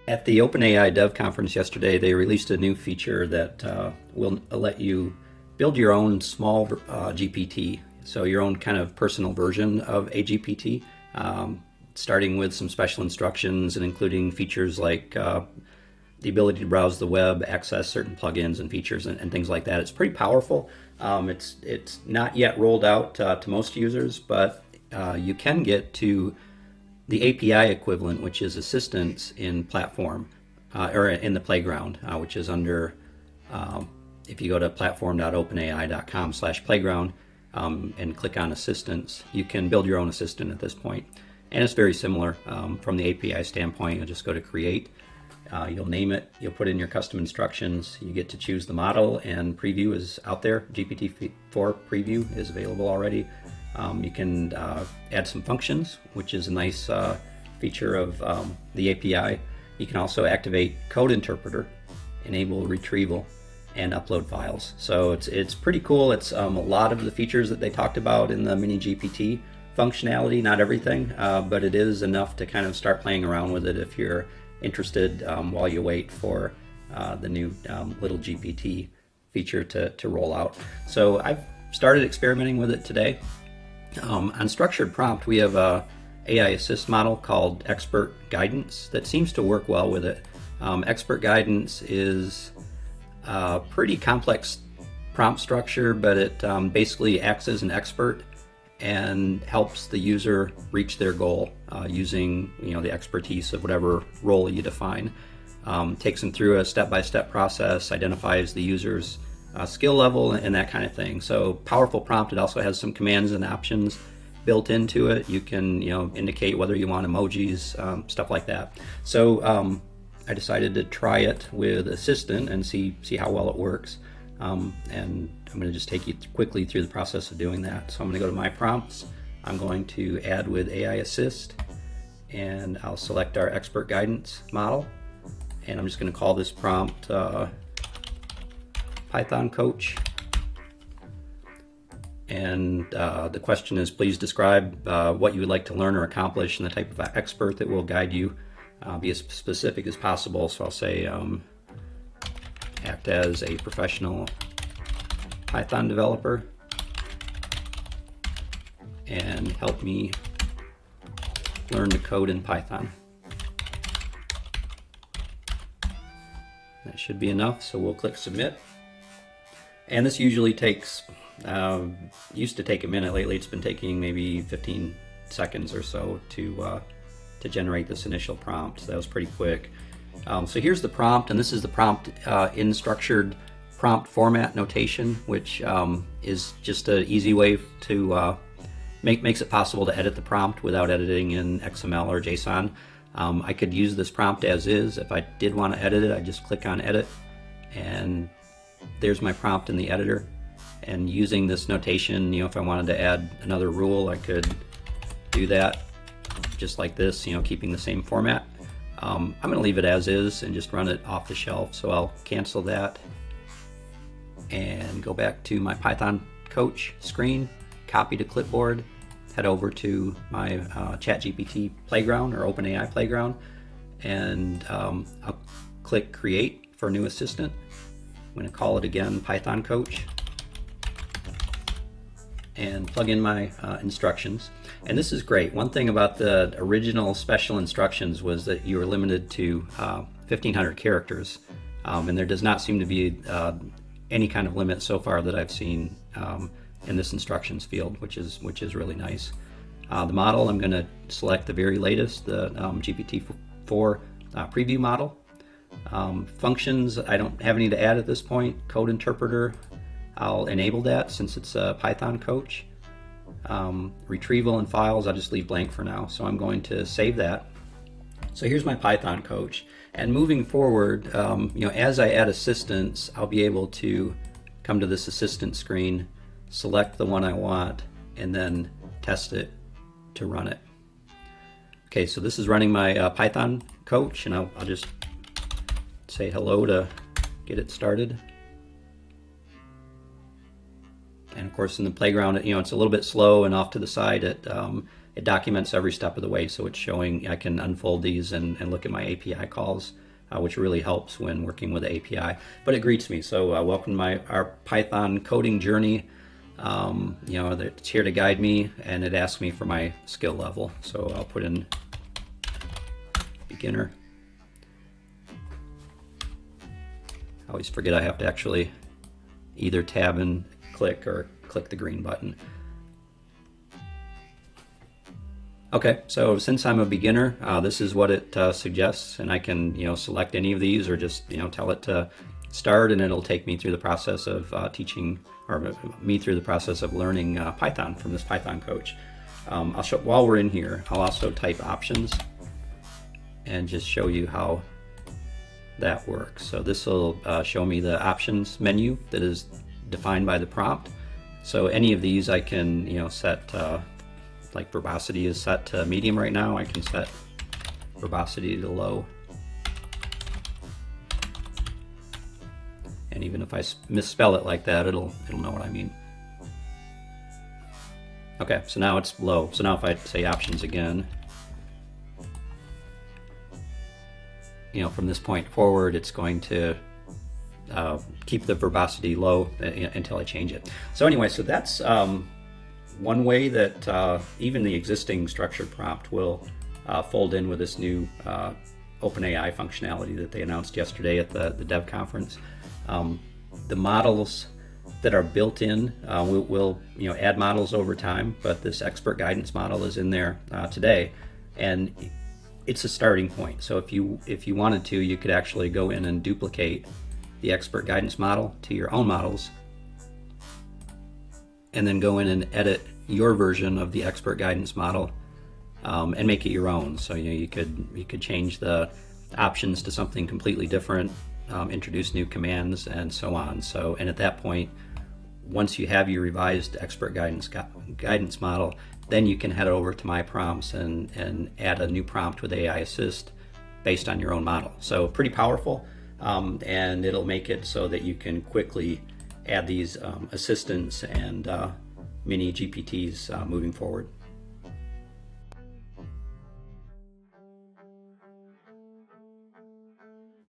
At the OpenAI Dev Conference yesterday, they released a new feature that will let you build your own small GPT, so your own kind of personal version of a GPT, starting with some special instructions and including features like the ability to browse the web, access certain plugins and features and things like that. It's pretty powerful. It's not yet rolled out to most users, but you can get to the API equivalent, which is assistance in platform or in the playground, which is under, if you go to platform.openai.com/playground and click on assistance, you can build your own assistant at this point. And it's very similar from the API standpoint. You'll just go to create, you'll name it, you'll put in your custom instructions, you get to choose the model, and preview is out there. GPT-4 preview is available already. You can add some functions, which is a nice feature of the API. You can also activate code interpreter, enable retrieval, and upload files. So it's pretty cool. It's a lot of the features that they talked about in the mini GPT functionality, not everything, but it is enough to kind of start playing around with it if you're interested while you wait for the new little GPT feature to roll out. So I've started experimenting with it today. On Structured Prompt, we have a AI assist model called Expert Guidance that seems to work well with it. Expert Guidance is a pretty complex prompt structure, but it basically acts as an expert and helps the user reach their goal using the expertise of whatever role you define. Takes them through a step-by-step process, identifies the user's skill level and that kind of thing. So powerful prompt. It also has some commands and options built into it. You can indicate whether you want emojis, stuff like that. So I decided to try it with Assistant and see how well it works. And I'm going to just take you quickly through the process of doing that. So I'm going to go to My Prompts. I'm going to add with AI Assist, and I'll select our Expert Guidance model. And I'm just going to call this prompt Python Coach. And the question is, please describe what you would like to learn or accomplish and the type of expert that will guide you. Be as specific as possible. So I'll say, act as a professional Python developer and help me learn to code in Python. That should be enough, so we'll click submit. And this usually takes, used to take a minute. Lately it's been taking maybe 15 seconds or so to generate this initial prompt. So that was pretty quick. So here's the prompt, and this is the prompt in structured prompt format notation, which is just an easy way to makes it possible to edit the prompt without editing in XML or JSON. I could use this prompt as is. If I did want to edit it, I just click on edit, and there's my prompt in the editor. And using this notation, if I wanted to add another rule, I could do that just like this, keeping the same format. I'm going to leave it as is and just run it off the shelf. So I'll cancel that and go back to my Python Coach screen, copy to clipboard, head over to my ChatGPT Playground or OpenAI Playground, and I'll click Create for a new assistant. I'm going to call it again Python Coach and plug in my instructions. And this is great. One thing about the original special instructions was that you were limited to 1,500 characters, and there does not seem to be any kind of limit so far that I've seen in this instructions field, which is really nice. The model, I'm going to select the very latest, the GPT-4 preview model. Functions, I don't have any to add at this point. Code interpreter, I'll enable that since it's a Python Coach. Retrieval and files, I'll just leave blank for now. So I'm going to save that. So here's my Python Coach. And moving forward, as I add assistants, I'll be able to come to this assistant screen, select the one I want, and then test it to run it. Okay, so this is running my Python Coach, and I'll just say hello to get it started. And of course in the playground, it's a little bit slow and off to the side at it documents every step of the way. So it's showing, I can unfold these and look at my API calls, which really helps when working with the API. But it greets me. So welcome to our Python coding journey. It's here to guide me, and it asks me for my skill level. So I'll put in beginner. I always forget I have to actually either tab and click or click the green button. Okay, so since I'm a beginner, this is what it suggests, and I can select any of these or just tell it to start, and it'll take me through the process of teaching, or me through the process of learning Python from this Python coach. I'll show, while we're in here, I'll also type options and just show you how that works. So this will show me the options menu that is defined by the prompt. So any of these I can set, like verbosity is set to medium right now. I can set verbosity to low. And even if I misspell it like that, it'll know what I mean. Okay, so now it's low. So now if I say options again, from this point forward, it's going to keep the verbosity low until I change it. So anyway, so that's one way that even the existing structured prompt will fold in with this new OpenAI functionality that they announced yesterday at the dev conference. The models that are built in will add models over time, but this expert guidance model is in there today, and it's a starting point. So if you wanted to, you could actually go in and duplicate the expert guidance model to your own models, and then go in and edit your version of the expert guidance model and make it your own. So you could change the options to something completely different, introduce new commands, and so on. So, and at that point, once you have your revised expert guidance model, then you can head over to my prompts and add a new prompt with AI Assist based on your own model. So pretty powerful, and it'll make it so that you can quickly add these assistants and mini GPTs moving forward.